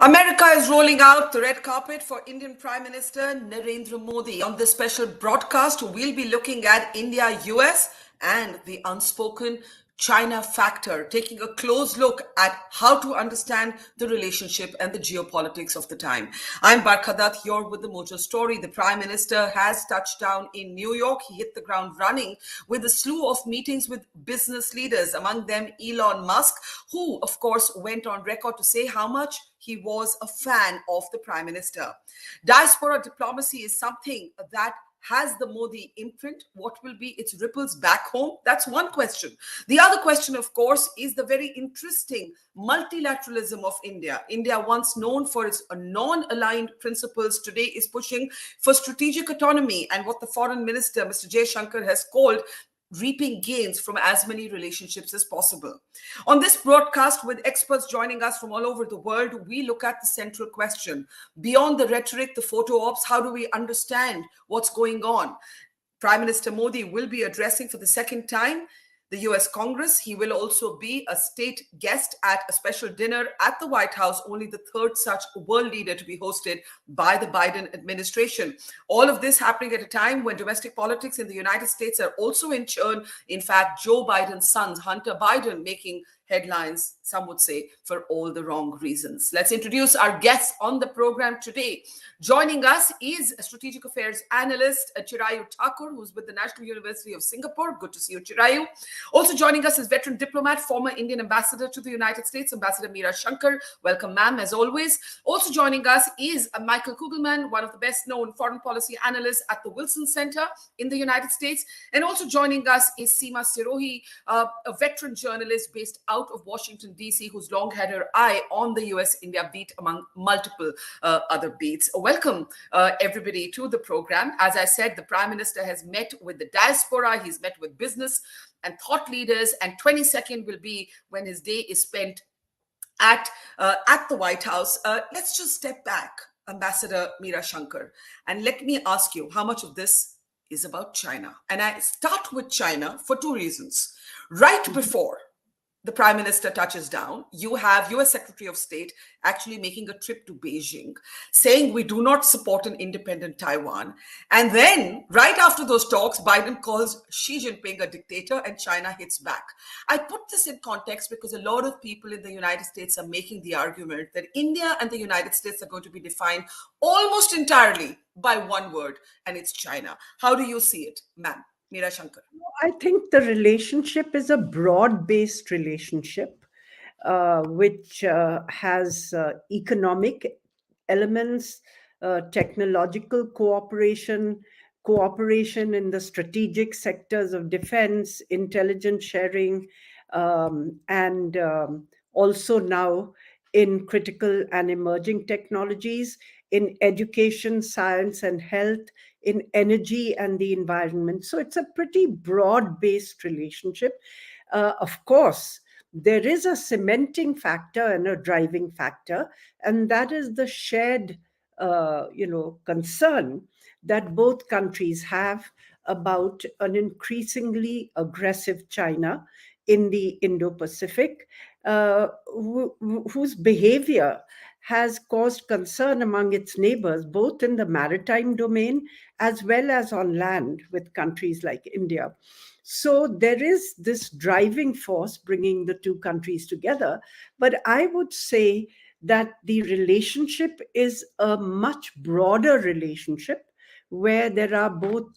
America is rolling out the red carpet for Indian Prime Minister Narendra Modi. On this special broadcast, we'll be looking at India, US, and the unspoken China factor, taking a close look at how to understand the relationship and the geopolitics of the time. I'm Barkha Dutt, you're with the Mojo story. The Prime Minister has touched down in New York. He hit the ground running with a slew of meetings with business leaders, among them Elon Musk, who, of course, went on record to say how much he was a fan of the Prime Minister. Diaspora diplomacy is something that has the Modi imprint. What will be its ripples back home? That's one question. The other question, of course, is the very interesting multilateralism of India. India, once known for its non-aligned principles, today is pushing for strategic autonomy and what the foreign minister, Mr. Shankar, has called reaping gains from as many relationships as possible. On this broadcast, with experts joining us from all over the world, we look at the central question. Beyond the rhetoric, the photo ops, how do we understand what's going on? Prime Minister Modi will be addressing for the second time the US Congress. He will also be a state guest at a special dinner at the White House, only the third such world leader to be hosted by the Biden administration. All of this happening at a time when domestic politics in the United States are also in churn. In fact, Joe Biden's son, Hunter Biden, making headlines, some would say, for all the wrong reasons. Let's introduce our guests on the program today. Joining us is a strategic affairs analyst, Chirayu Thakkar, who's with the National University of Singapore. Good to see you, Chirayu. Also joining us is veteran diplomat, former Indian ambassador to the United States, Ambassador Meera Shankar. Welcome, ma'am, as always. Also joining us is Michael Kugelman, one of the best-known foreign policy analysts at the Wilson Center in the United States. And also joining us is Seema Sirohi, a veteran journalist based out of Washington, D.C., who's long had her eye on the US-India beat among multiple other beats. Welcome, everybody, to the program. As I said, the Prime Minister has met with the diaspora. He's met with business and thought leaders. And 22nd will be when his day is spent at the White House. Let's just step back, Ambassador Meera Shankar, and let me ask you how much of this is about China. And I start with China for two reasons. Right before the Prime Minister touches down, you have US Secretary of State actually making a trip to Beijing, saying we do not support an independent Taiwan. And then right after those talks, Biden calls Xi Jinping a dictator and China hits back. I put this in context because a lot of people in the United States are making the argument that India and the United States are going to be defined almost entirely by one word, and it's China. How do you see it, ma'am? Meera Shankar. I think the relationship is a broad-based relationship, which has economic elements, technological cooperation in the strategic sectors of defense, intelligence sharing, and also now in critical and emerging technologies, in education, science and health, in energy and the environment. So it's a pretty broad-based relationship. Of course, there is a cementing factor and a driving factor, and that is the shared, concern that both countries have about an increasingly aggressive China in the Indo-Pacific, whose behavior has caused concern among its neighbors, both in the maritime domain as well as on land with countries like India. So there is this driving force bringing the two countries together. But I would say that the relationship is a much broader relationship where there are both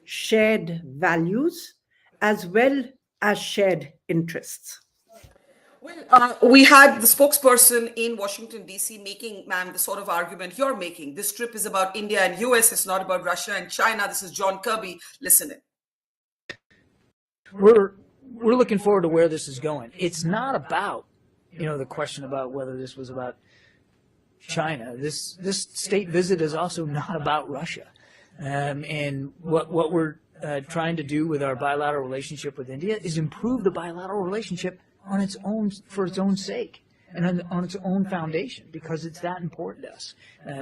shared values as well as shared interests. Well, we had the spokesperson in Washington, D.C. making, ma'am, the sort of argument you're making. This trip is about India and US. It's not about Russia and China. This is John Kirby. Listen in. We're looking forward to where this is going. It's not about, the question about whether this was about China. This state visit is also not about Russia. And what we're trying to do with our bilateral relationship with India is improve the bilateral relationship on its own, for its own sake, and on its own foundation, because it's that important to us.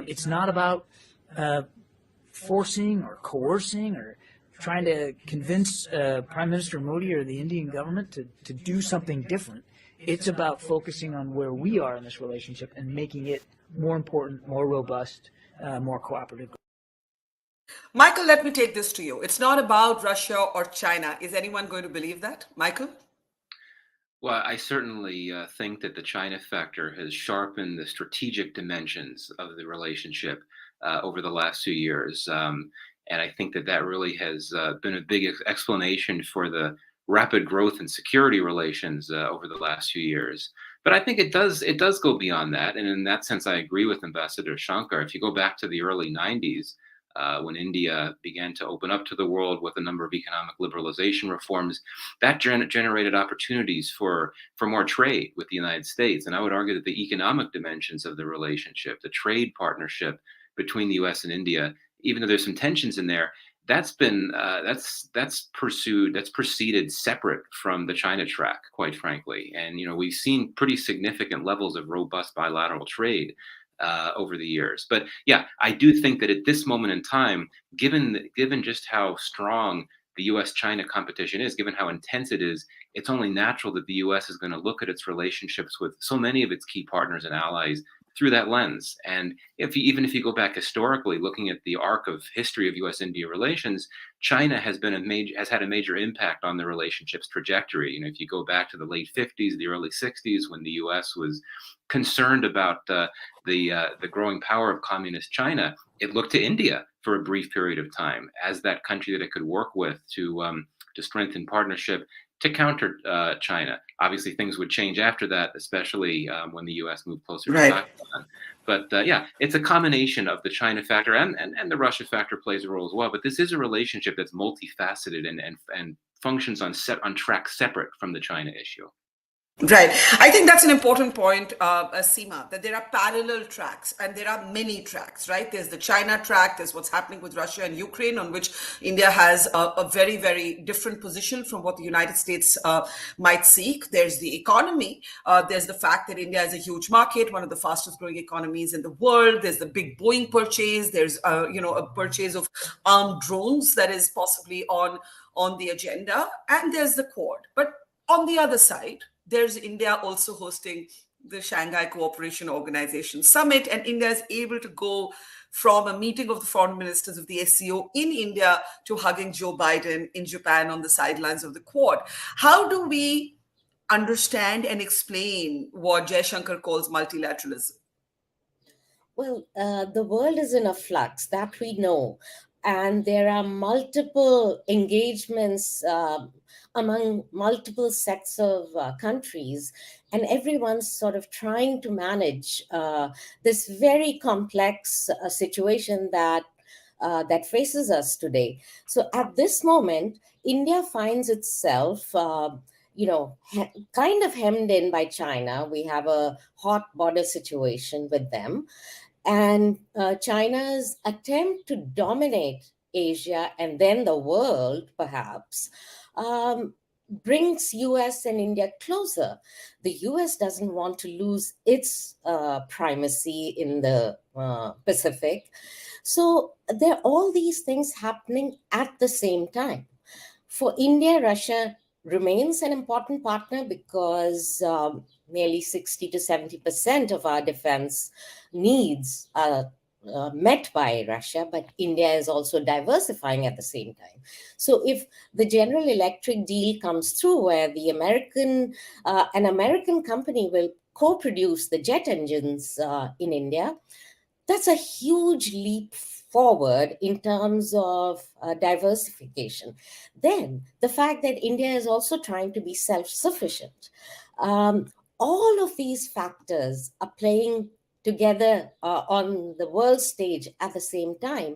It's not about forcing or coercing or trying to convince Prime Minister Modi or the Indian government to do something different. It's about focusing on where we are in this relationship and making it more important, more robust, more cooperative. Michael, let me take this to you. It's not about Russia or China. Is anyone going to believe that? Michael? Well, I certainly think that the China factor has sharpened the strategic dimensions of the relationship over the last few years. And I think that that really has been a big explanation for the rapid growth in security relations over the last few years. But I think it does go beyond that. And in that sense, I agree with Ambassador Shankar. If you go back to the early 90s, when India began to open up to the world with a number of economic liberalization reforms, that generated opportunities for more trade with the United States. And I would argue that the economic dimensions of the relationship, the trade partnership between the U.S. and India, even though there's some tensions in there, that's been that's proceeded separate from the China track, quite frankly. And we've seen pretty significant levels of robust bilateral trade over the years. But yeah, I do think that at this moment in time, given just how strong the U.S.-China competition is, given how intense it is, it's only natural that the U.S. is going to look at its relationships with so many of its key partners and allies through that lens. And even if you go back historically, looking at the arc of history of U.S.-India relations, China has had a major impact on the relationship's trajectory. If you go back to the late 50s, the early 60s, when the U.S. was concerned about the growing power of communist China, it looked to India for a brief period of time as that country that it could work with to strengthen partnership to counter China. Obviously, things would change after that, especially when the U.S. moved closer to Pakistan. But yeah, it's a combination of the China factor and the Russia factor plays a role as well. But this is a relationship that's multifaceted and functions on track separate from the China issue. Right. I think that's an important point, Seema, that there are parallel tracks and there are many tracks, right? There's the China track, there's what's happening with Russia and Ukraine, on which India has a very, very different position from what the United States might seek. There's the economy. There's the fact that India is a huge market, one of the fastest growing economies in the world. There's the big Boeing purchase. There's, a purchase of armed drones that is possibly on the agenda. And there's the Quad. But on the other side, there's India also hosting the Shanghai Cooperation Organization Summit, and India is able to go from a meeting of the foreign ministers of the SCO in India to hugging Joe Biden in Japan on the sidelines of the Quad. How do we understand and explain what Shankar calls multilateralism? Well, the world is in a flux, that we know. And there are multiple engagements among multiple sets of countries, and everyone's sort of trying to manage this very complex situation that faces us today. So at this moment, India finds itself kind of hemmed in by China. We have a hot border situation with them. And China's attempt to dominate Asia and then the world, perhaps, brings US and India closer. The US doesn't want to lose its primacy in the Pacific. So there are all these things happening at the same time. For India, Russia remains an important partner because nearly 60 to 70% of our defense needs are met by Russia, but India is also diversifying at the same time. So if the General Electric deal comes through, where the an American company will co-produce the jet engines in India, that's a huge leap forward in terms of diversification. Then the fact that India is also trying to be self-sufficient. All of these factors are playing together on the world stage at the same time.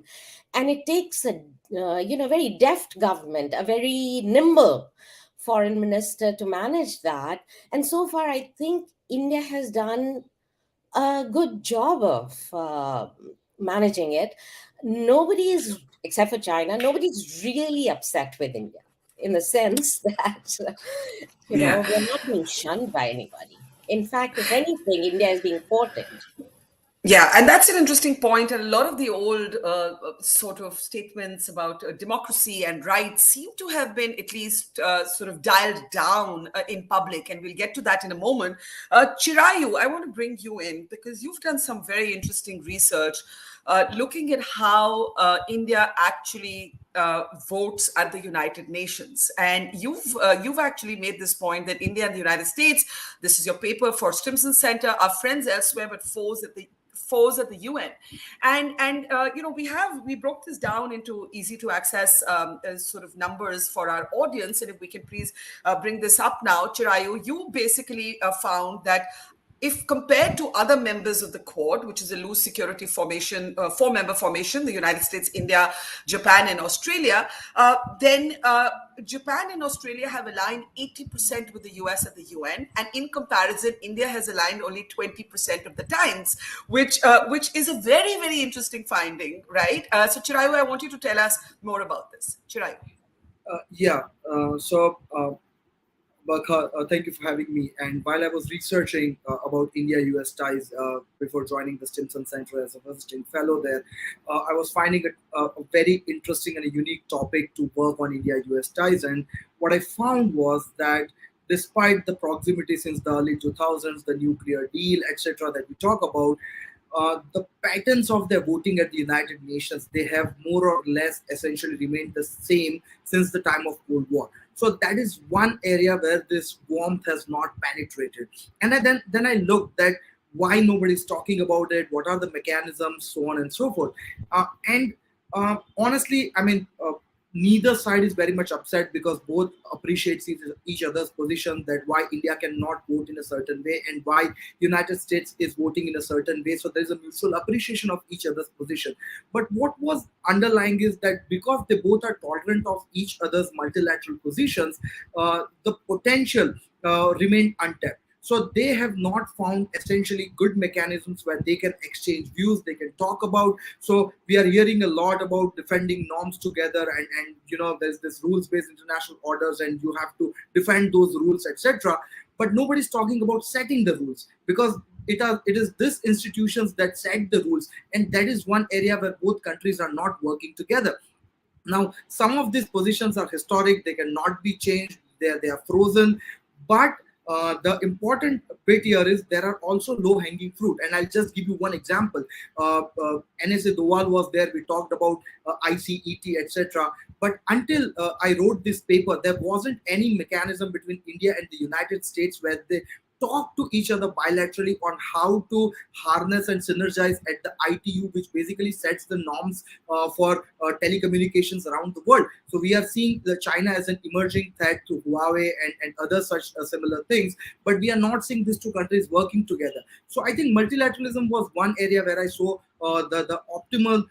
And it takes a very deft government, a very nimble foreign minister to manage that. And so far, I think India has done a good job of managing it. Nobody is, except for China, nobody's really upset with India in the sense that, we're not being shunned by anybody. In fact, if anything, India is being courted. Yeah, and that's an interesting point. And a lot of the old sort of statements about democracy and rights seem to have been at least sort of dialed down in public. And we'll get to that in a moment. Chirayu, I want to bring you in because you've done some very interesting research looking at how India actually votes at the United Nations, and you've actually made this point that India and the United States, this is your paper for Stimson Center, are friends elsewhere but foes at the UN, and we broke this down into easy to access sort of numbers for our audience, and if we can please bring this up now, Chirayu, you basically found that if compared to other members of the Quad, which is a loose security formation, four-member formation, the United States, India, Japan, and Australia, then Japan and Australia have aligned 80% with the US at the UN, and in comparison, India has aligned only 20% of the times, which is a very, very interesting finding, right? So, Chirayu, I want you to tell us more about this. Chirayu. Barkha, thank you for having me. And while I was researching about India-US ties before joining the Stimson Center as a visiting fellow there, I was finding it a very interesting and a unique topic to work on India-US ties. And what I found was that despite the proximity since the early 2000s, the nuclear deal, etc., that we talk about, the patterns of their voting at the United Nations, they have more or less essentially remained the same since the time of Cold War. So that is one area where this warmth has not penetrated. And then I looked at why nobody's talking about it, what are the mechanisms, so on and so forth. And honestly, I mean, neither side is very much upset because both appreciate each other's position, that why India cannot vote in a certain way and why United States is voting in a certain way. So there's a mutual appreciation of each other's position. But what was underlying is that because they both are tolerant of each other's multilateral positions, the potential remained untapped. So they have not found essentially good mechanisms where they can exchange views, they can talk about. So we are hearing a lot about defending norms together, and there's this rules-based international orders, and you have to defend those rules, etc. But nobody's talking about setting the rules, because it is these institutions that set the rules, and that is one area where both countries are not working together. Now, some of these positions are historic; they cannot be changed. They are frozen, but the important bit here is there are also low-hanging fruit, and I'll just give you one example. NSA Dowal was there. We talked about ICET, etc. But until I wrote this paper, there wasn't any mechanism between India and the United States where they talk to each other bilaterally on how to harness and synergize at the ITU, which basically sets the norms for telecommunications around the world. So we are seeing China as an emerging threat to Huawei and other such similar things, but we are not seeing these two countries working together. So I think multilateralism was one area where I saw the optimal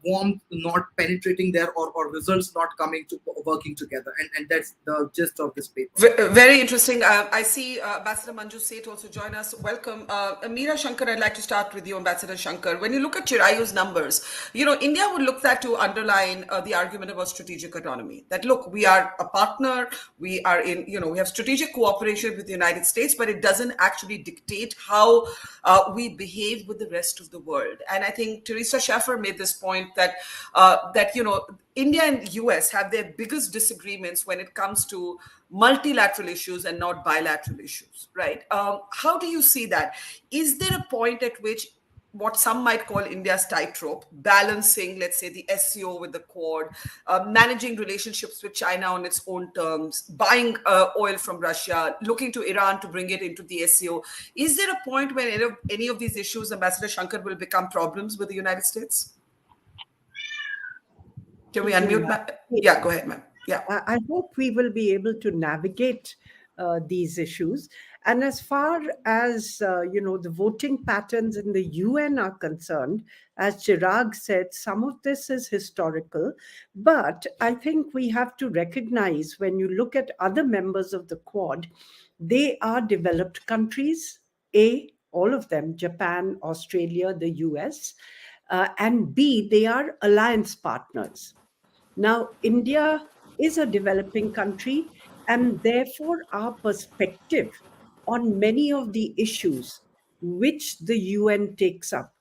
warmth not penetrating there, or results not coming to working together, and that's the gist of this paper. Very interesting. I see Ambassador Manju Seth also join us. Welcome. Meera, Shankar, I'd like to start with you, Ambassador Shankar. When you look at Chirayu's numbers, India would look that to underline the argument about strategic autonomy. That look, we are a partner, we are in, we have strategic cooperation with the United States, but it doesn't actually dictate how we behave with the rest of the world. And I think Teresa Schaffer made this point that India and US have their biggest disagreements when it comes to multilateral issues and not bilateral issues, right? How do you see that? Is there a point at which what some might call India's tightrope, balancing, let's say, the SCO with the Quad, managing relationships with China on its own terms, buying oil from Russia, looking to Iran to bring it into the SCO. Is there a point where any of these issues, Ambassador Shankar, will become problems with the United States? Can we unmute, ma'am? Yeah, go ahead, ma'am. Yeah. I hope we will be able to navigate these issues. And as far as, the voting patterns in the UN are concerned, as Chirag said, some of this is historical. But I think we have to recognize, when you look at other members of the Quad, they are developed countries, all of them, Japan, Australia, the US, and B, they are alliance partners. Now, India is a developing country, and therefore our perspective on many of the issues which the UN takes up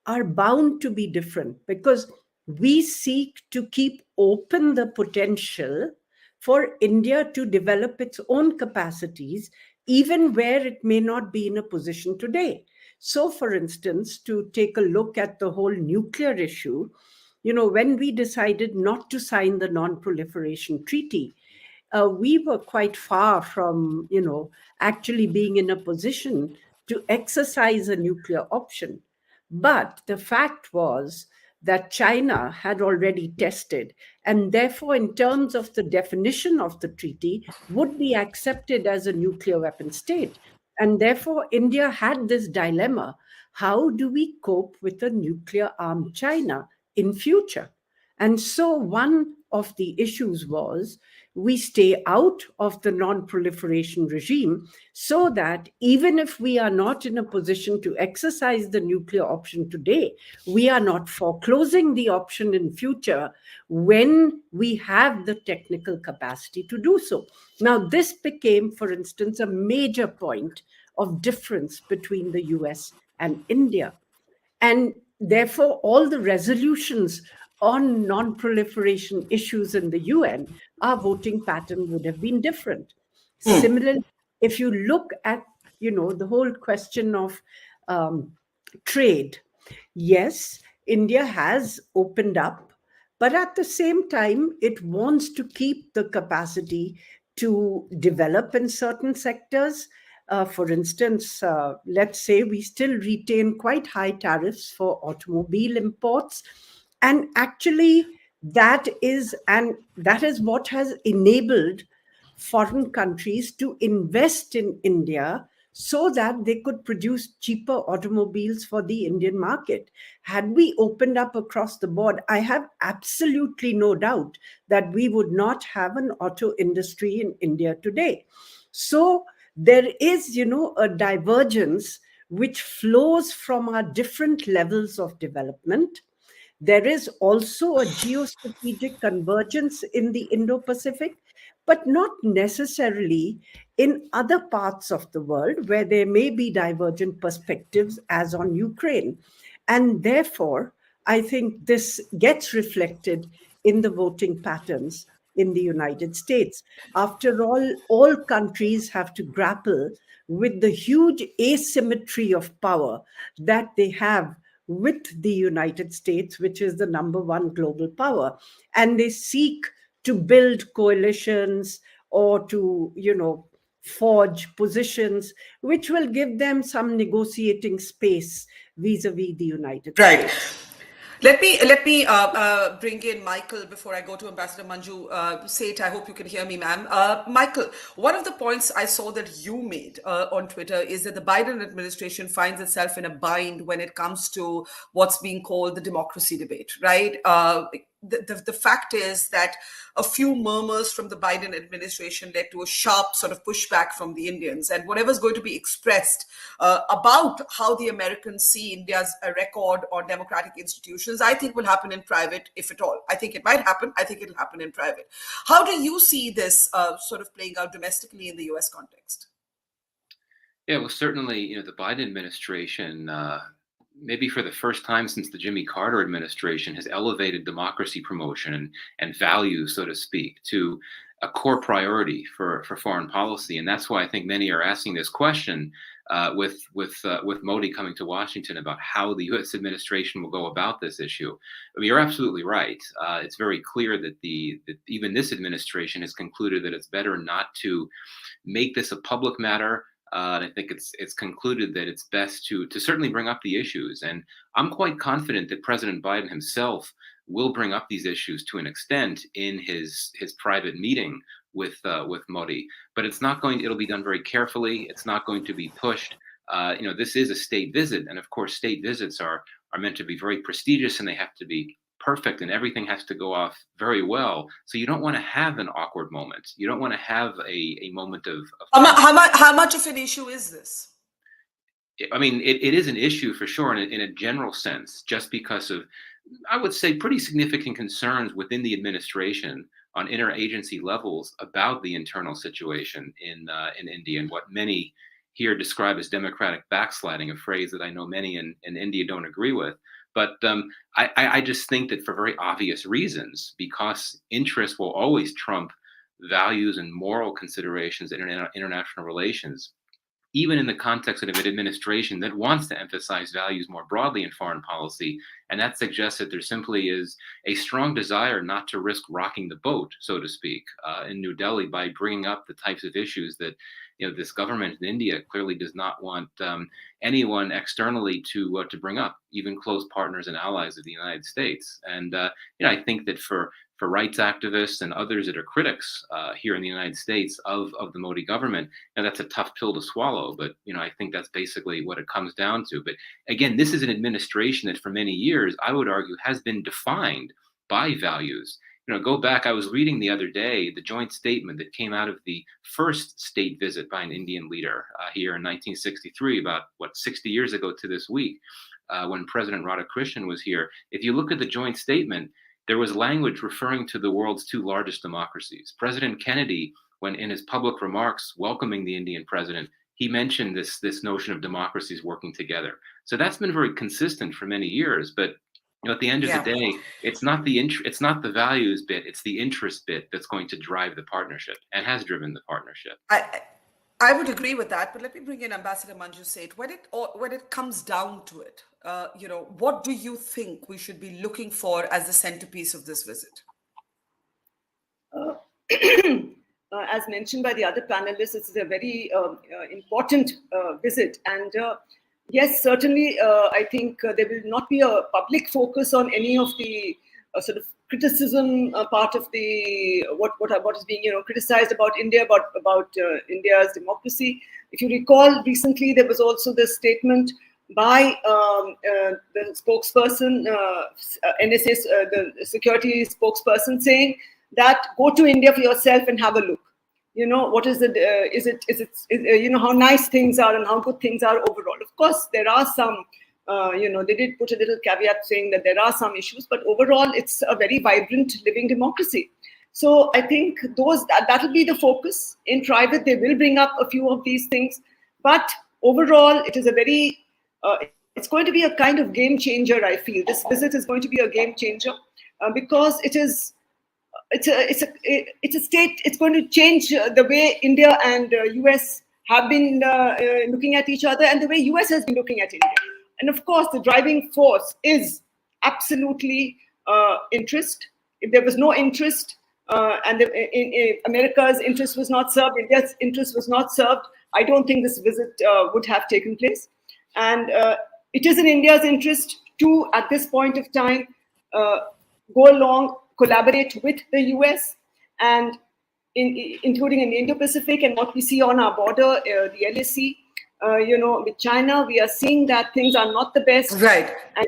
are bound to be different, because we seek to keep open the potential for India to develop its own capacities, even where it may not be in a position today. So, for instance, to take a look at the whole nuclear issue, when we decided not to sign the Non-Proliferation Treaty, we were quite far from, actually being in a position to exercise a nuclear option. But the fact was that China had already tested, and therefore, in terms of the definition of the treaty, would be accepted as a nuclear weapon state. And therefore, India had this dilemma: how do we cope with a nuclear armed China in future? And so one of the issues was we stay out of the non-proliferation regime, so that even if we are not in a position to exercise the nuclear option today, we are not foreclosing the option in future when we have the technical capacity to do so. Now, this became, for instance, a major point of difference between the US and India. And therefore, all the resolutions on non-proliferation issues in the UN, our voting pattern would have been different. Similarly, if you look at, the whole question of trade, yes, India has opened up, but at the same time, it wants to keep the capacity to develop in certain sectors. For instance, let's say we still retain quite high tariffs for automobile imports. And actually, that is what has enabled foreign countries to invest in India, so that they could produce cheaper automobiles for the Indian market. Had we opened up across the board, I have absolutely no doubt that we would not have an auto industry in India today. So there is, a divergence which flows from our different levels of development. There is also a geostrategic convergence in the Indo-Pacific, but not necessarily in other parts of the world where there may be divergent perspectives, as on Ukraine. And therefore, I think this gets reflected in the voting patterns in the United States. After all countries have to grapple with the huge asymmetry of power that they have with the United States, which is the number one global power. And they seek to build coalitions or to, forge positions which will give them some negotiating space vis-a-vis the United States. Let me bring in Michael before I go to Ambassador Manju. Seth, I hope you can hear me, ma'am. Michael, one of the points I saw that you made on Twitter is that the Biden administration finds itself in a bind when it comes to what's being called the democracy debate, right? The fact is that a few murmurs from the Biden administration led to a sharp sort of pushback from the Indians, and whatever's going to be expressed about how the Americans see India's record on democratic institutions, I think will happen in private, if at all. I think it might happen. I think it'll happen in private. How do you see this sort of playing out domestically in the US context? Yeah, well, certainly, the Biden administration, maybe for the first time since the Jimmy Carter administration, has elevated democracy promotion and values, so to speak, to a core priority for foreign policy. And that's why I think many are asking this question with Modi coming to Washington about how the U.S. administration will go about this issue. I mean, you're absolutely right. It's very clear that that even this administration has concluded that it's better not to make this a public matter. And I think it's concluded that it's best to certainly bring up the issues. And I'm quite confident that President Biden himself will bring up these issues to an extent in his private meeting with Modi. But it'll be done very carefully. It's not going to be pushed. This is a state visit. And of course, state visits are meant to be very prestigious, and they have to be perfect, and everything has to go off very well. So you don't want to have an awkward moment. You don't want to have a moment of how much of an issue is this? I mean, it is an issue for sure in a general sense, just because of, I would say, pretty significant concerns within the administration on interagency levels about the internal situation in India, and what many here describe as democratic backsliding, a phrase that I know many in India don't agree with. But I just think that for very obvious reasons, because interest will always trump values and moral considerations in international relations, even in the context of an administration that wants to emphasize values more broadly in foreign policy. And that suggests that there simply is a strong desire not to risk rocking the boat, so to speak, in New Delhi by bringing up the types of issues that this government in India clearly does not want anyone externally to bring up, even close partners and allies of the United States. And I think that for rights activists and others that are critics here in the United States of the Modi government, that's a tough pill to swallow. But I think that's basically what it comes down to. But again, this is an administration that for many years, I would argue, has been defined by values. Go back, I was reading the other day the joint statement that came out of the first state visit by an Indian leader here in 1963, about 60 years ago to this week, when President Radhakrishnan was here. If you look at the joint statement, there was language referring to the world's two largest democracies. President Kennedy, when in his public remarks welcoming the Indian president, he mentioned this notion of democracies working together. So that's been very consistent for many years. But at the end of the day, it's not the values bit, it's the interest bit that's going to drive the partnership and has driven the partnership. I would agree with that, but let me bring in Ambassador Manju Seth. When it comes down to it, what do you think we should be looking for as the centerpiece of this visit? As mentioned by the other panelists, it's a very important visit. And yes, certainly, I think there will not be a public focus on any of the sort of criticism part of the what is being criticized about India, about India's democracy. If you recall, recently there was also this statement by the spokesperson, NSA, the security spokesperson, saying that go to India for yourself and have a look. What is it? Is it how nice things are and how good things are overall. Of course, there are some. They did put a little caveat saying that there are some issues, but overall, it's a very vibrant, living democracy. So I think that will be the focus. In private, they will bring up a few of these things, but overall, it is a very. It's going to be a kind of game changer. I feel this visit is going to be a game changer because it is. It's a state. It's going to change the way India and US have been looking at each other, and the way US has been looking at India. And of course, the driving force is absolutely interest. If there was no interest, and in America's interest was not served, India's interest was not served, I don't think this visit would have taken place. And it is in India's interest to, at this point of time, go along, collaborate with the US, and including in the Indo-Pacific and what we see on our border, the LAC. With China, we are seeing that things are not the best. Right. And,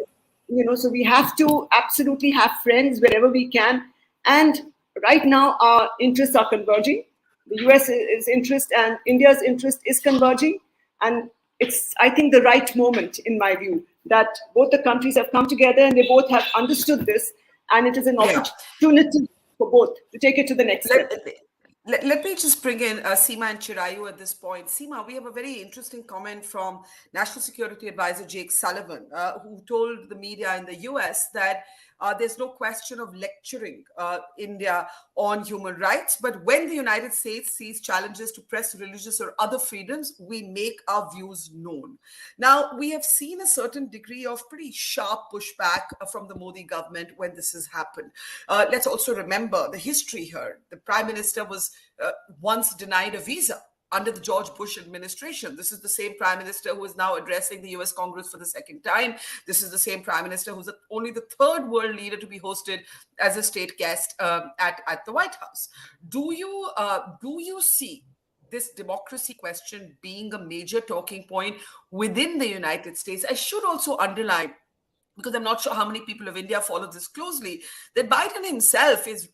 so we have to absolutely have friends wherever we can. And right now, our interests are converging. The US's interest and India's interest is converging. And it's, I think, the right moment, in my view, that both the countries have come together and they both have understood this. And it is an opportunity for both to take it to the next step. Let me just bring in Seema and Chirayu at this point. Seema, we have a very interesting comment from National Security Advisor Jake Sullivan, who told the media in the US that there's no question of lecturing India on human rights, but when the United States sees challenges to press religious or other freedoms, we make our views known. Now, we have seen a certain degree of pretty sharp pushback from the Modi government when this has happened. Let's also remember the history here. The Prime Minister was once denied a visa under the George Bush administration. This is the same Prime Minister who is now addressing the US Congress for the second time. This is the same Prime Minister who's only the third world leader to be hosted as a state guest at the White House. Do you see this democracy question being a major talking point within the United States? I should also underline, because I'm not sure how many people of India follow this closely, that Biden himself is,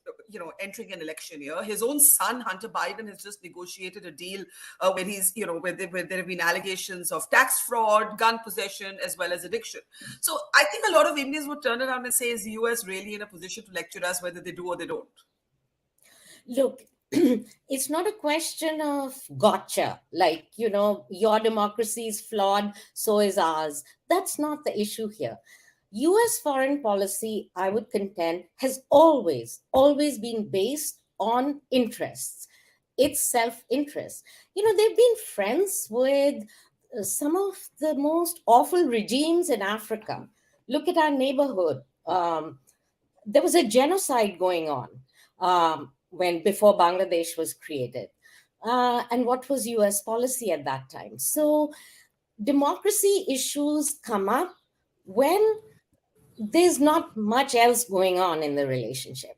entering an election year. His own son, Hunter Biden, has just negotiated a deal where he's, where there have been allegations of tax fraud, gun possession, as well as addiction. So I think a lot of Indians would turn around and say, is the US really in a position to lecture us whether they do or they don't? Look, it's not a question of gotcha, like, your democracy is flawed, so is ours. That's not the issue here. US foreign policy, I would contend, has always been based on interests. It's self-interest. They've been friends with some of the most awful regimes in Africa. Look at our neighborhood. There was a genocide going on when before Bangladesh was created. And what was US policy at that time? So democracy issues come up when there's not much else going on in the relationship.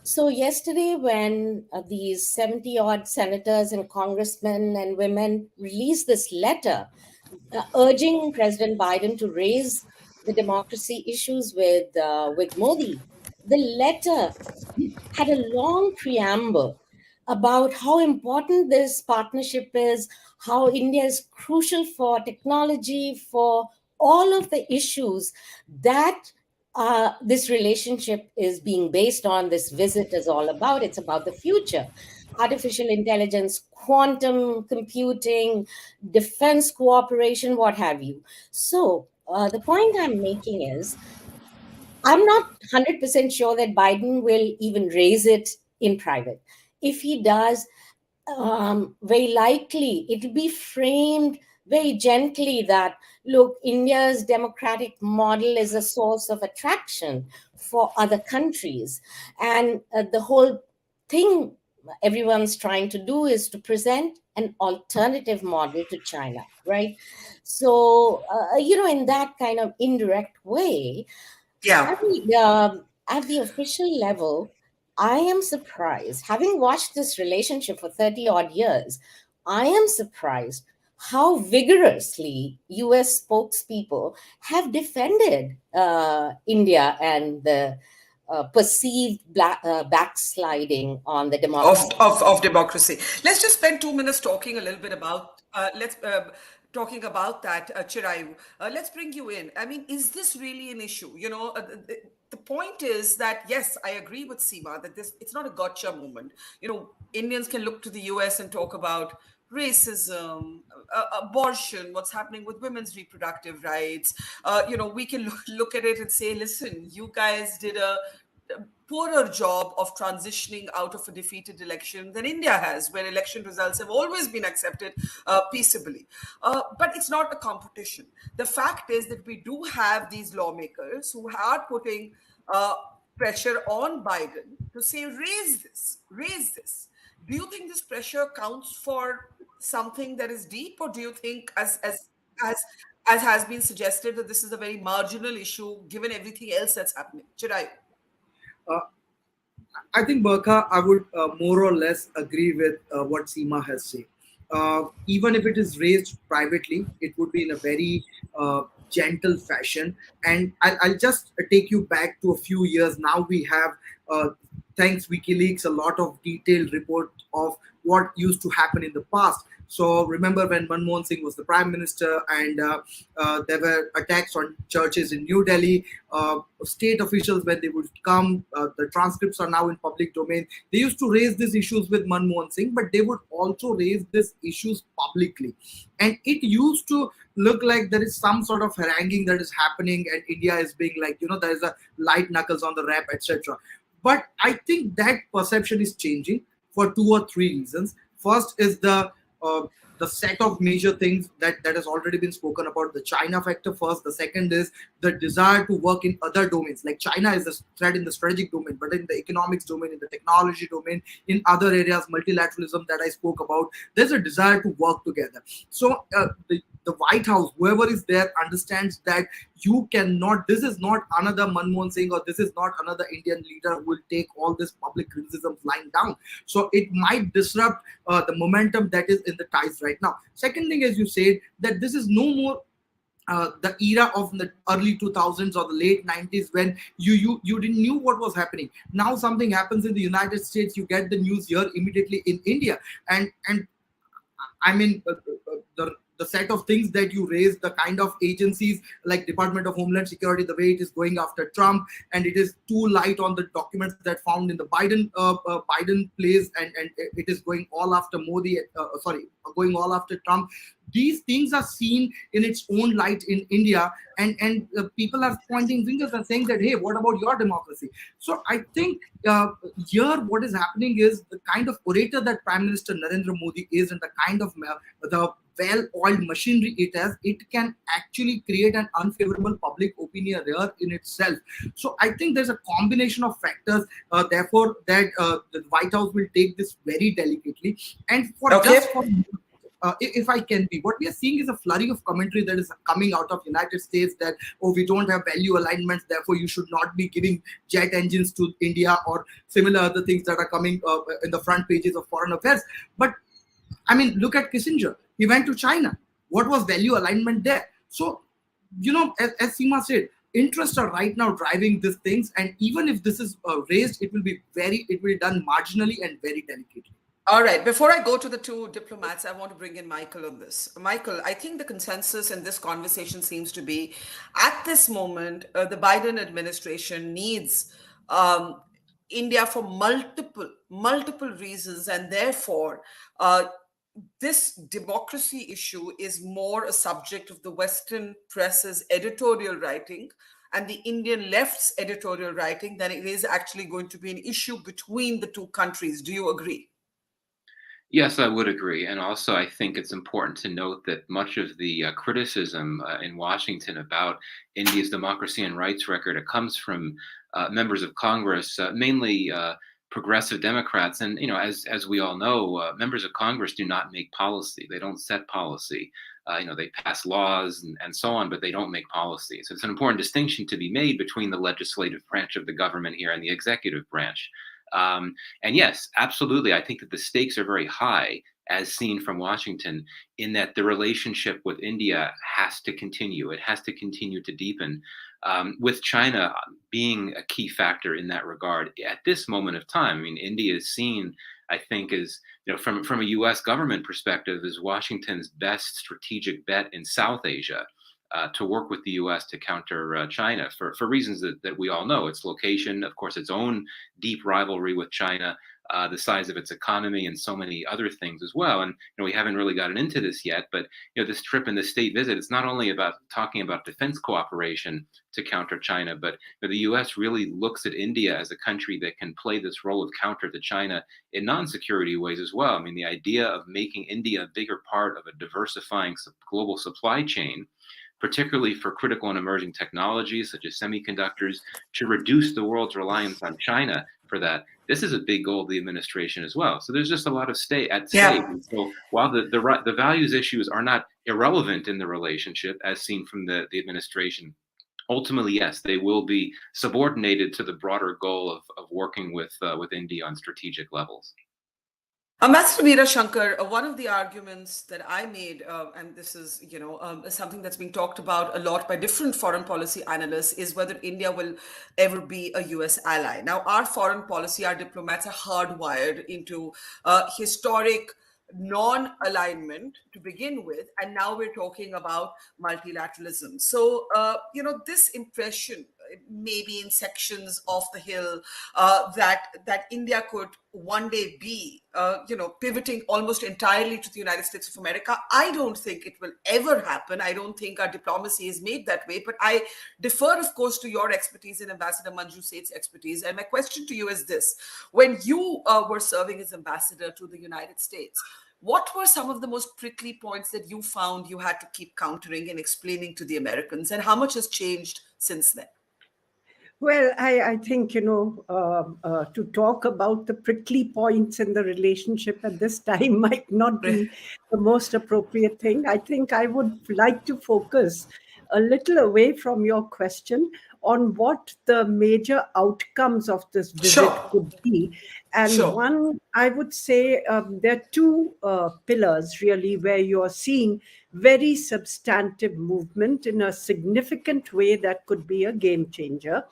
So yesterday, when these 70 odd senators and congressmen and women released this letter urging President Biden to raise the democracy issues with Modi, the letter had a long preamble about how important this partnership is, how India is crucial for technology, for all of the issues that this relationship is being based on, this visit is all about. It's about the future. Artificial intelligence, quantum computing, defense cooperation, what have you. So the point I'm making is, I'm not 100% sure that Biden will even raise it in private. If he does, very likely it'll be framed very gently that, look, India's democratic model is a source of attraction for other countries. And the whole thing everyone's trying to do is to present an alternative model to China, right? So, in that kind of indirect way, Yeah. at the official level, I am surprised, having watched this relationship for 30 odd years, I am surprised how vigorously US spokespeople have defended India and the perceived backsliding on the democracy. Of democracy. Let's just spend 2 minutes talking a little bit about talking about that, Chirayu. Let's bring you in. I mean, is this really an issue? The point is that, yes, I agree with Seema that it's not a gotcha moment. Indians can look to the US and talk about racism, abortion, what's happening with women's reproductive rights. We can look at it and say, listen, you guys did a poorer job of transitioning out of a defeated election than India has, where election results have always been accepted peaceably. But it's not a competition. The fact is that we do have these lawmakers who are putting pressure on Biden to say, raise this. Do you think this pressure counts for something that is deep, or do you think, as has been suggested, that this is a very marginal issue given everything else that's happening? Chirayu. I think, Barkha, I would more or less agree with what Seema has said. Even if it is raised privately, it would be in a very gentle fashion. And I'll just take you back to a few years. Now we have, thanks WikiLeaks, a lot of detailed report of what used to happen in the past. So remember when Manmohan Singh was the prime minister, and there were attacks on churches in New Delhi. State officials, when they would come, the transcripts are now in public domain. They used to raise these issues with Manmohan Singh, but they would also raise these issues publicly. And it used to look like there is some sort of haranguing that is happening, and India is being like, there is a light knuckles on the rap, etc. But I think that perception is changing for 2 or 3 reasons. First is the set of major things that has already been spoken about, the China factor first. The second is the desire to work in other domains. Like China is a threat in the strategic domain, but in the economics domain, in the technology domain, in other areas, multilateralism that I spoke about, there's a desire to work together. So the White House, whoever is there, understands that you cannot, this is not another Manmohan Singh, or this is not another Indian leader who will take all this public criticism flying down. So it might disrupt the momentum that is in the ties right now. Second thing, as you said, that this is no more the era of the early 2000s or the late 90s when you didn't knew what was happening. Now something happens in the United States, you get the news here immediately in India. And I mean, the the set of things that you raised, the kind of agencies like Department of Homeland Security, the way it is going after Trump, and it is too light on the documents that found in the Biden place, and it is going all after going all after Trump. These things are seen in its own light in India, and people are pointing fingers and saying that, hey, what about your democracy? So I think here what is happening is the kind of orator that Prime Minister Narendra Modi is, and the kind of the well-oiled machinery it has, it can actually create an unfavorable public opinion here in itself. So I think there's a combination of factors, therefore, that the White House will take this very delicately. And if I can be, what we are seeing is a flurry of commentary that is coming out of United States that, oh, we don't have value alignments, therefore you should not be giving jet engines to India, or similar other things that are coming in the front pages of Foreign Affairs. But I mean, look at Kissinger. He went to China. What was value alignment there? So, as Seema said, interests are right now driving these things, and even if this is raised, it will be done marginally and very delicately. All right. Before I go to the two diplomats, I want to bring in Michael on this. Michael, I think the consensus in this conversation seems to be, at this moment, the Biden administration needs India for multiple reasons, and therefore, this democracy issue is more a subject of the Western press's editorial writing and the Indian left's editorial writing than it is actually going to be an issue between the two countries. Do you agree? Yes, I would agree. And also, I think it's important to note that much of the criticism in Washington about India's democracy and rights record, it comes from members of Congress, mainly progressive Democrats. And, as we all know, members of Congress do not make policy. They don't set policy. They pass laws and so on, but they don't make policy. So it's an important distinction to be made between the legislative branch of the government here and the executive branch. And yes, absolutely. I think that the stakes are very high, as seen from Washington, in that the relationship with India has to continue. It has to continue to deepen, with China being a key factor in that regard at this moment of time. I mean, India is seen, I think, as, from a U.S. government perspective, as Washington's best strategic bet in South Asia. To work with the U.S. to counter China for reasons that we all know. Its location, of course, its own deep rivalry with China, the size of its economy, and so many other things as well. And we haven't really gotten into this yet, but this trip and the state visit, it's not only about talking about defense cooperation to counter China, but the U.S. really looks at India as a country that can play this role of counter to China in non-security ways as well. I mean, the idea of making India a bigger part of a diversifying global supply chain, particularly for critical and emerging technologies such as semiconductors, to reduce the world's reliance on China for that. This is a big goal of the administration as well. So there's just a lot of stake. And so while the values issues are not irrelevant in the relationship, as seen from the administration, ultimately, yes, they will be subordinated to the broader goal of working with India on strategic levels. Ambassador Meera, Shankar, one of the arguments that I made, and this is, something that's being talked about a lot by different foreign policy analysts, is whether India will ever be a US ally. Now, our foreign policy, our diplomats are hardwired into historic non-alignment to begin with, and now we're talking about multilateralism. So, this impression, maybe in sections of the Hill, that India could one day be, pivoting almost entirely to the United States of America. I don't think it will ever happen. I don't think our diplomacy is made that way. But I defer, of course, to your expertise and Ambassador Manju Seth's expertise. And my question to you is this: when you were serving as ambassador to the United States, what were some of the most prickly points that you found you had to keep countering and explaining to the Americans, and how much has changed since then? Well, I think, to talk about the prickly points in the relationship at this time might not be the most appropriate thing. I think I would like to focus a little away from your question on what the major outcomes of this visit could be. And one, I would say there are two pillars really where you're seeing very substantive movement in a significant way that could be a game changer.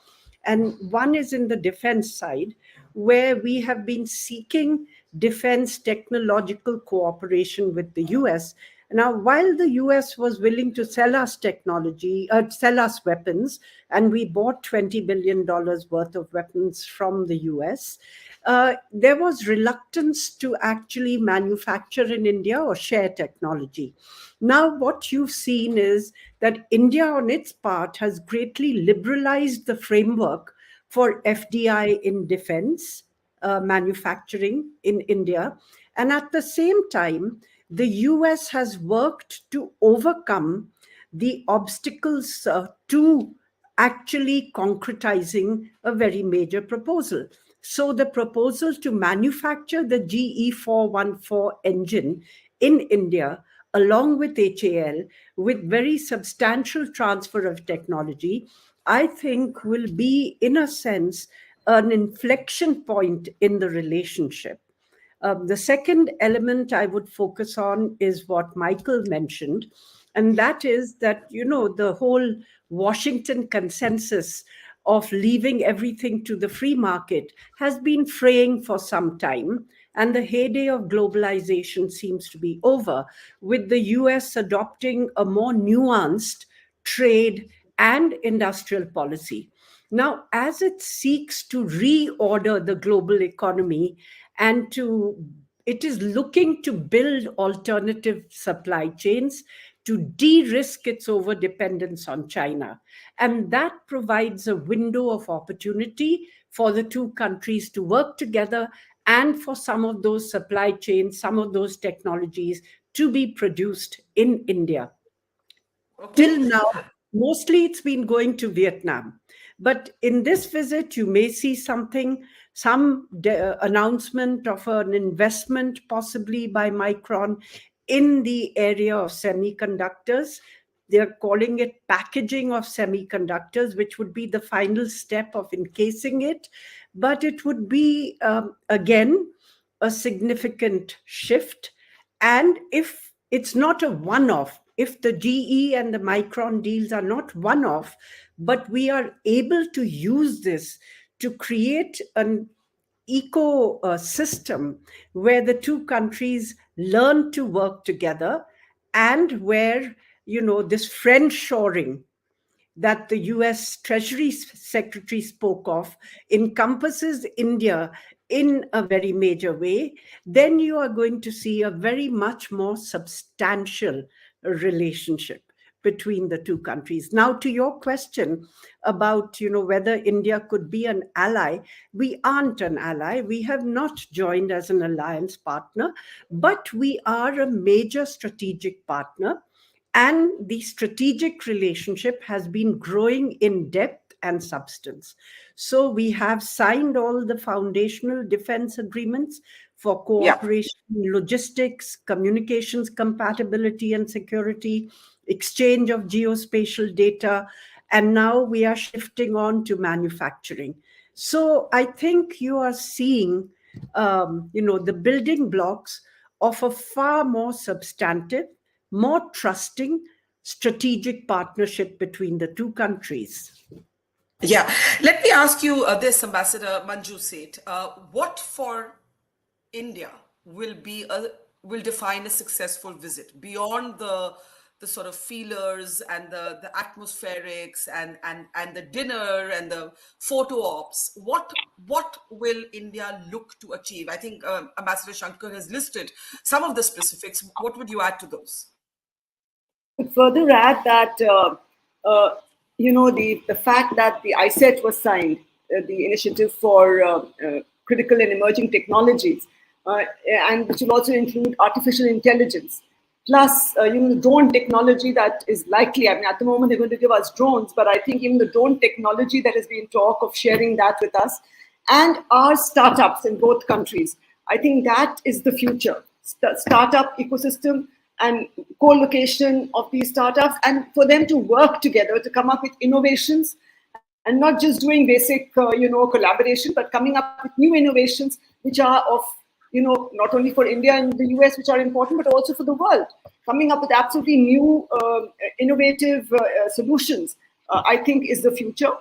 And one is in the defense side, where we have been seeking defense technological cooperation with the US. Now, while the US was willing to sell us technology, sell us weapons, and we bought $20 billion worth of weapons from the US, there was reluctance to actually manufacture in India or share technology. Now, what you've seen is that India, on its part, has greatly liberalized the framework for FDI in defense manufacturing in India. And at the same time, the US has worked to overcome the obstacles to actually concretizing a very major proposal. So the proposal to manufacture the GE 414 engine in India, along with HAL, with very substantial transfer of technology, I think will be, in a sense, an inflection point in the relationship. The second element I would focus on is what Michael mentioned, and that is that, the whole Washington consensus of leaving everything to the free market has been fraying for some time, and the heyday of globalization seems to be over, with the US adopting a more nuanced trade and industrial policy. Now, as it seeks to reorder the global economy and it is looking to build alternative supply chains to de-risk its overdependence on China. And that provides a window of opportunity for the two countries to work together and for some of those supply chains, some of those technologies to be produced in India. Okay. Till now, mostly it's been going to Vietnam. But in this visit, you may see some announcement of an investment possibly by Micron in the area of semiconductors. They're calling it packaging of semiconductors, which would be the final step of encasing it. But it would be, again, a significant shift. And if it's not a one-off, if the GE and the Micron deals are not one-off, but we are able to use this to create an ecosystem where the two countries learn to work together, and where, this friendshoring that the US Treasury Secretary spoke of encompasses India in a very major way, then you are going to see a very much more substantial relationship between the two countries. Now, to your question about, whether India could be an ally, we aren't an ally. We have not joined as an alliance partner, but we are a major strategic partner. And the strategic relationship has been growing in depth and substance. So we have signed all the foundational defense agreements for cooperation in logistics, communications compatibility and security, exchange of geospatial data, and now we are shifting on to manufacturing. So I think you are seeing, the building blocks of a far more substantive, more trusting strategic partnership between the two countries. Yeah. Let me ask you this, Ambassador Manju Seth. What for India will define a successful visit beyond the sort of feelers and the atmospherics and the dinner and the photo ops? What will India look to achieve? I think Ambassador Shankar has listed some of the specifics. What would you add to those? Further add that the fact that the ISET was signed, the Initiative for Critical and Emerging Technologies, and which will also include artificial intelligence, plus the drone technology that is likely. I mean, at the moment they're going to give us drones, but I think even the drone technology that has been talk of sharing that with us, and our startups in both countries. I think that is the future. Startup ecosystem and co-location of these startups, and for them to work together to come up with innovations, and not just doing basic, collaboration, but coming up with new innovations which are of, not only for India and the US, which are important, but also for the world. Coming up with absolutely new, innovative solutions, I think, is the future.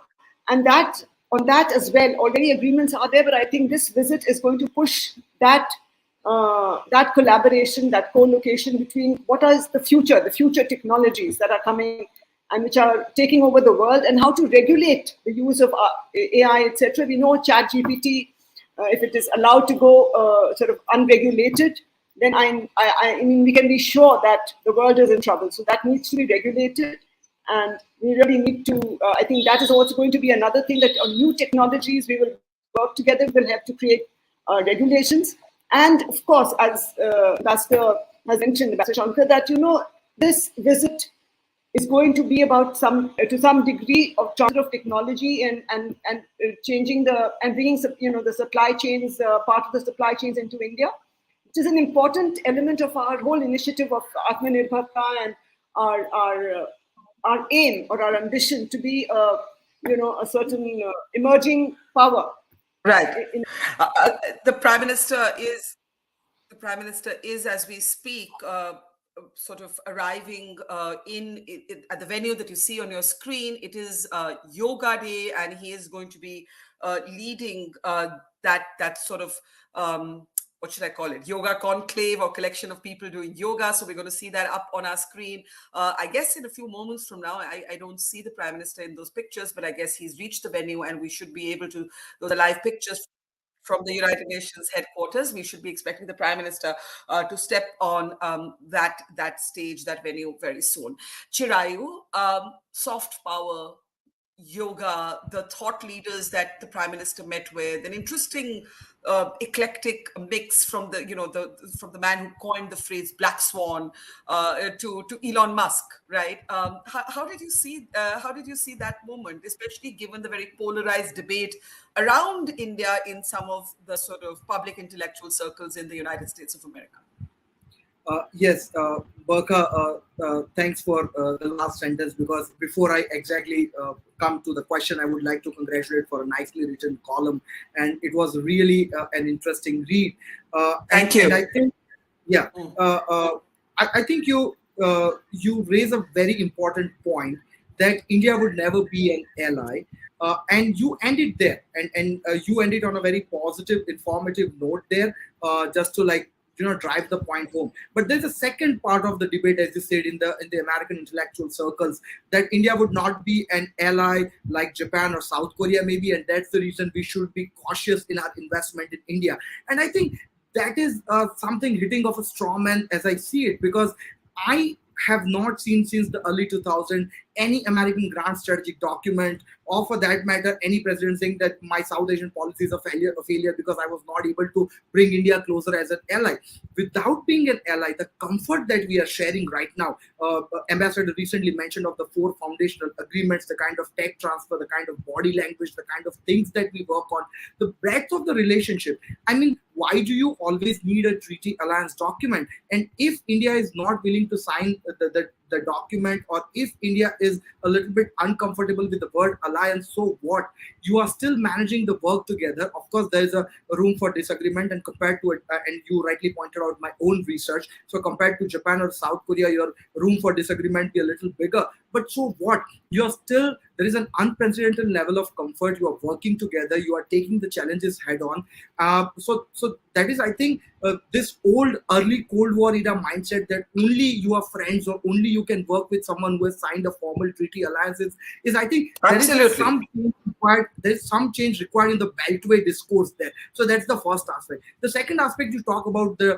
And that on that as well, already agreements are there, but I think this visit is going to push that that collaboration, that co-location between what is the future technologies that are coming and which are taking over the world, and how to regulate the use of AI, etc. We know ChatGPT, if it is allowed to go sort of unregulated, then I mean, we can be sure that the world is in trouble. So that needs to be regulated. And we really need to, I think that is also going to be another thing, that on new technologies, we will work together, we'll have to create regulations. And of course, as Ambassador has mentioned, Ambassador Shankar, that, this visit is going to be about to some degree of transfer of technology and changing and bringing, the supply chains, part of the supply chains into India, which is an important element of our whole initiative of Atmanirbharta and our aim or our ambition to be a certain emerging power. Right. The Prime Minister is, as we speak, sort of arriving at the venue that you see on your screen. It is Yoga Day, and he is going to be leading that sort of what should I call it? Yoga conclave or collection of people doing yoga. So we're going to see that up on our screen. I guess in a few moments from now, I don't see the Prime Minister in those pictures, but I guess he's reached the venue, and we should be able to, those are live pictures from the United Nations headquarters. We should be expecting the Prime Minister to step on that stage, that venue very soon. Chirayu, soft power, yoga, the thought leaders that the Prime Minister met with, an interesting eclectic mix from the man who coined the phrase Black Swan to Elon Musk, right? How did you see that moment, especially given the very polarized debate around India in some of the sort of public intellectual circles in the United States of America? Yes, Barkha, thanks for the last sentence, because before I exactly come to the question, I would like to congratulate for a nicely written column, and it was really an interesting read. Thank you. And I think, yeah, I think you raise a very important point, that India would never be an ally. And you ended there, and you ended on a very positive, informative note there, just to drive the point home. But there's a second part of the debate, as you said, in the American intellectual circles, that India would not be an ally like Japan or South Korea maybe, and that's the reason we should be cautious in our investment in India. And I think that is something hitting of a straw man as I see it, because I have not seen since the early 2000s any American grand strategic document, or for that matter, any president saying that my South Asian policy is a failure because I was not able to bring India closer as an ally. Without being an ally, the comfort that we are sharing right now, Ambassador recently mentioned of the 4 foundational agreements, the kind of tech transfer, the kind of body language, the kind of things that we work on, the breadth of the relationship. I mean, why do you always need a treaty alliance document? And if India is not willing to sign the document, or if India is a little bit uncomfortable with the word alliance, so what? You are still managing the work together. Of course, there is a room for disagreement, and compared to it, and you rightly pointed out my own research, so compared to Japan or South Korea, your room for disagreement be a little bigger. But so what? There is an unprecedented level of comfort. You are working together. You are taking the challenges head on. So that is, I think, this old early Cold War era mindset that only you are friends or only you can work with someone who has signed a formal treaty alliance is I think there is some change required in the Beltway discourse there. So that's the first aspect. The second aspect, you talk about the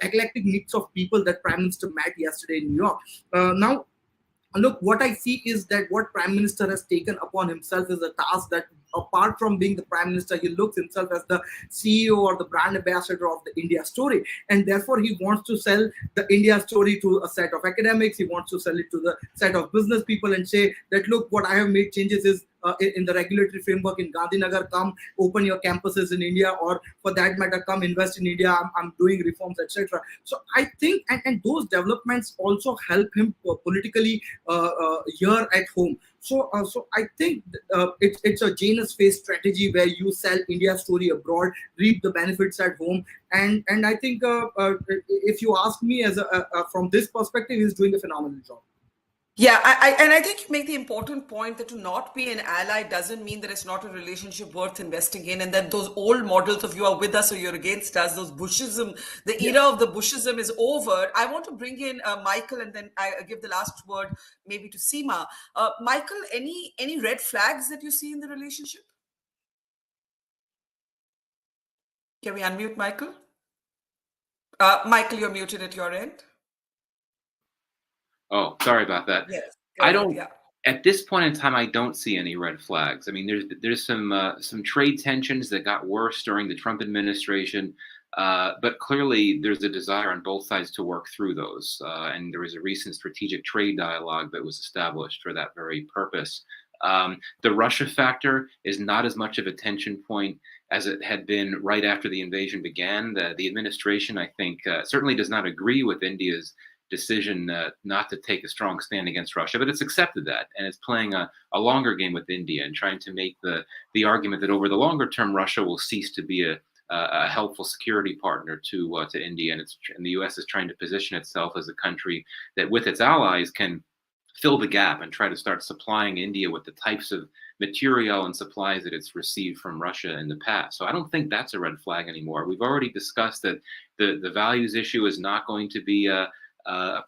eclectic mix of people that Prime Minister met yesterday in New York. Now, look, what I see is that what Prime Minister has taken upon himself is a task that, apart from being the Prime Minister, he looks himself as the CEO or the brand ambassador of the India story. And therefore, he wants to sell the India story to a set of academics. He wants to sell it to the set of business people and say that, look, what I have made changes is in the regulatory framework in Gandhinagar, come open your campuses in India, or for that matter, come invest in India. I'm doing reforms, etc. So I think, and those developments also help him politically here at home. So I think it's a Janus-based strategy where you sell India's story abroad, reap the benefits at home, and I think if you ask me, from this perspective, he's doing a phenomenal job. Yeah, and I think you make the important point that to not be an ally doesn't mean that it's not a relationship worth investing in, and that those old models of you are with us or you're against us, those Bushism, the era of the Bushism is over. I want to bring in Michael, and then I give the last word maybe to Seema. Michael, any red flags that you see in the relationship? Can we unmute Michael? Michael, you're muted at your end. Oh, sorry about that. Yes. I don't. At this point in time, I don't see any red flags. I mean, there's some trade tensions that got worse during the Trump administration, but clearly there's a desire on both sides to work through those. And there was a recent strategic trade dialogue that was established for that very purpose. The Russia factor is not as much of a tension point as it had been right after the invasion began. The administration, I think, certainly does not agree with India's decision not to take a strong stand against Russia, but it's accepted that, and it's playing a longer game with India and trying to make the argument that over the longer term, Russia will cease to be a helpful security partner to India, and the U.S. is trying to position itself as a country that, with its allies, can fill the gap and try to start supplying India with the types of material and supplies that it's received from Russia in the past. So I don't think that's a red flag anymore. We've already discussed that the values issue is not going to be a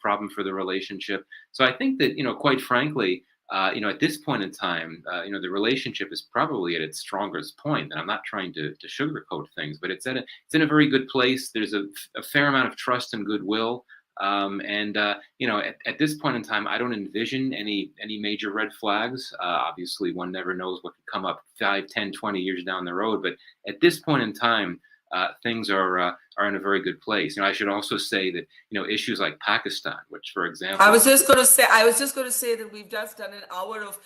problem for the relationship. So I think that, quite frankly, at this point in time, the relationship is probably at its strongest point. And I'm not trying to sugarcoat things, but it's in a very good place. There's a fair amount of trust and goodwill. At this point in time, I don't envision any major red flags. Obviously, one never knows what could come up 5, 10, 20 years down the road. But at this point in time, things are in a very good place. I should also say that issues like Pakistan, which, for example, I was just going to say that we've just done an hour of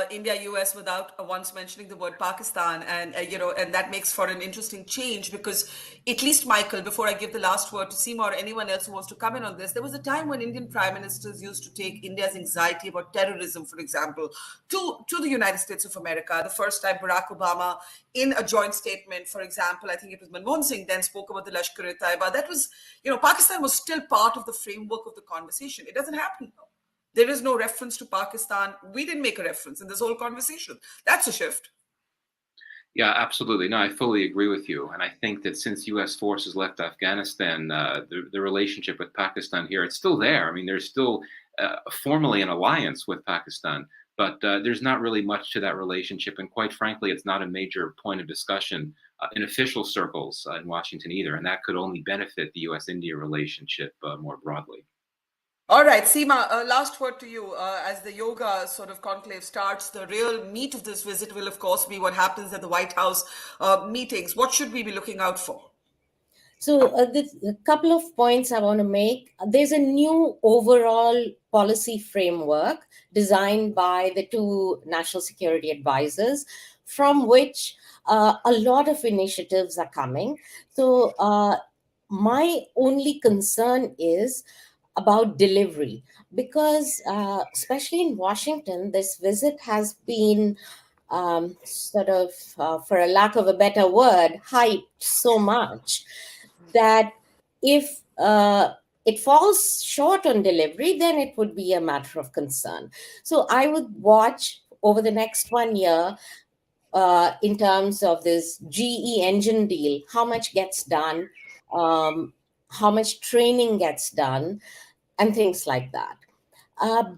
India-US without once mentioning the word Pakistan, and and that makes for an interesting change, because at least, Michael, before I give the last word to Seema or anyone else who wants to come in on this, there was a time when Indian prime ministers used to take India's anxiety about terrorism, for example, to the United States of America. The first time Barack Obama, in a joint statement, for example, I think it was Manmohan Singh, then spoke about the Lashkar-e-Taiba. That was, Pakistan was still part of the framework of the conversation. It doesn't happen now. There is no reference to Pakistan. We didn't make a reference in this whole conversation. That's a shift. Yeah, absolutely. No, I fully agree with you. And I think that since U.S. forces left Afghanistan, the relationship with Pakistan here, it's still there. I mean, there's still formally an alliance with Pakistan, but there's not really much to that relationship. And quite frankly, it's not a major point of discussion in official circles in Washington either. And that could only benefit the U.S.-India relationship more broadly. All right, Seema, last word to you. As the yoga sort of conclave starts, the real meat of this visit will, of course, be what happens at the White House meetings. What should we be looking out for? So a couple of points I want to make. There's a new overall policy framework designed by the two national security advisors, from which a lot of initiatives are coming. So my only concern is about delivery, because especially in Washington, this visit has been sort of, for a lack of a better word, hyped so much that if it falls short on delivery, then it would be a matter of concern. So I would watch over the next 1 year in terms of this GE engine deal, how much gets done, how much training gets done, and things like that.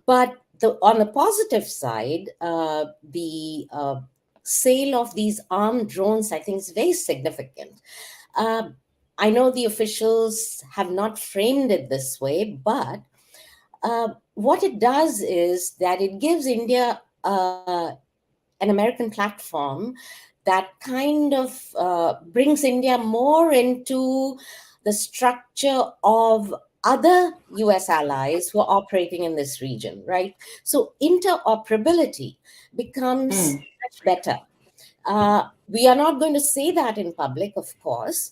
But on the positive side, the sale of these armed drones, I think, is very significant. I know the officials have not framed it this way, but what it does is that it gives India an American platform that kind of brings India more into the structure of other US allies who are operating in this region, right? So interoperability becomes much better. We are not going to say that in public, of course,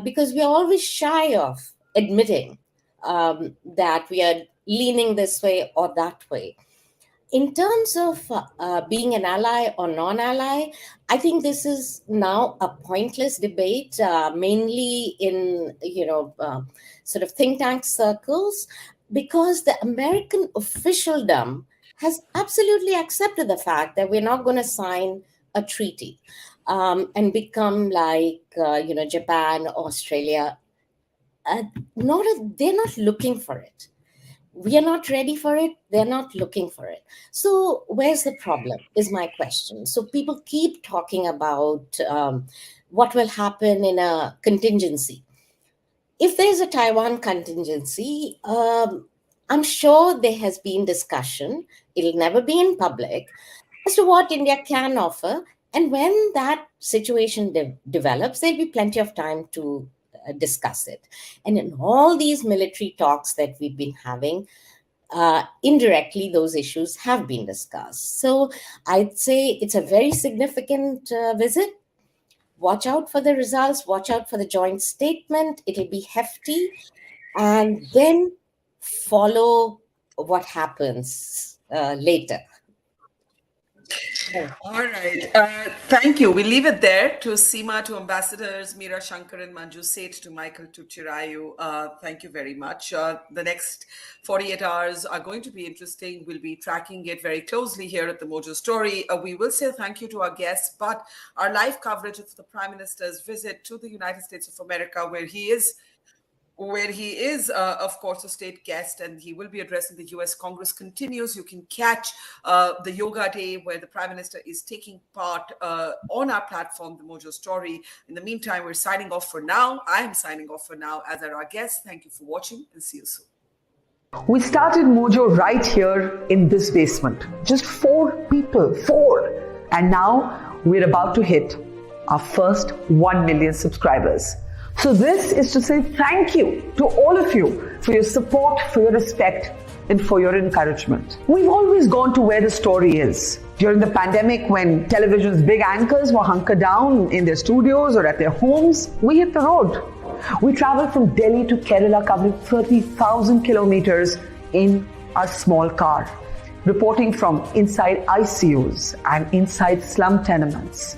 because we are always shy of admitting that we are leaning this way or that way. In terms of being an ally or non-ally, I think this is now a pointless debate, mainly in sort of think tank circles. because the American officialdom has absolutely accepted the fact that we're not going to sign a treaty and become like, Japan, Australia. They're not looking for it. We are not ready for it. They're not looking for it. So where's the problem is my question. So people keep talking about what will happen in a contingency. If there's a Taiwan contingency, I'm sure there has been discussion. It'll never be in public as to what India can offer. And when that situation develops, there'll be plenty of time to discuss it. And in all these military talks that we've been having, indirectly, those issues have been discussed. So I'd say it's a very significant visit. Watch out for the results. Watch out for the joint statement. It'll be hefty. And then follow what happens later. All right. Thank you. We leave it there. To Seema, to Ambassadors, Meera, Shankar, and Manju, Seth, to Michael, to Chirayu. Thank you very much. The next 48 hours are going to be interesting. We'll be tracking it very closely here at the Mojo Story. We will say thank you to our guests, but our live coverage of the Prime Minister's visit to the United States of America, where he is, of course, a state guest, and he will be addressing the U.S. Congress, continues. You can catch the Yoga Day, where the Prime Minister is taking part on our platform, the Mojo Story. In the meantime, we're signing off for now. I am signing off for now, as are our guests. Thank you for watching, and see you soon. We started Mojo right here in this basement. Just 4 people, 4. And now we're about to hit our first 1 million subscribers. So this is to say thank you to all of you for your support, for your respect, and for your encouragement. We've always gone to where the story is. During the pandemic, when television's big anchors were hunkered down in their studios or at their homes, we hit the road. We traveled from Delhi to Kerala, covering 30,000 kilometers in a small car, reporting from inside ICUs and inside slum tenements.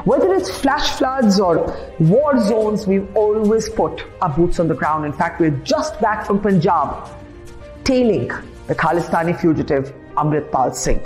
Whether it's flash floods or war zones, we've always put our boots on the ground. In fact, we're just back from Punjab, tailing the Khalistani fugitive Amritpal Singh.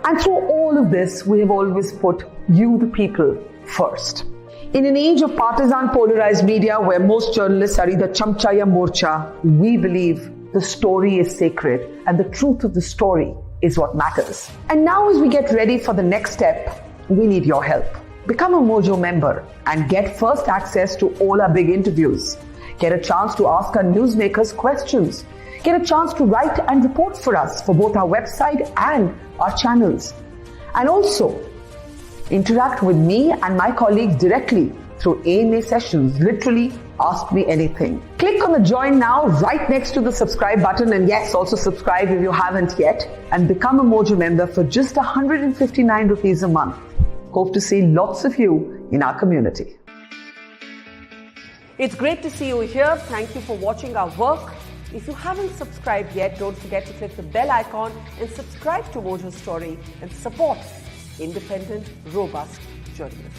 And through all of this, we have always put you, the people, first. In an age of partisan polarized media where most journalists are either chamcha ya morcha, we believe the story is sacred and the truth of the story is what matters. And now as we get ready for the next step, we need your help. Become a Mojo member and get first access to all our big interviews. Get a chance to ask our newsmakers questions. Get a chance to write and report for us for both our website and our channels. And also, interact with me and my colleagues directly through AMA sessions. Literally, ask me anything. Click on the join now right next to the subscribe button, and yes, also subscribe if you haven't yet, and become a Mojo member for just 159 rupees a month. Hope to see lots of you in our community. It's great to see you here. Thank you for watching our work. If you haven't subscribed yet, don't forget to click the bell icon and subscribe to Mojo Story and support independent, robust journalism.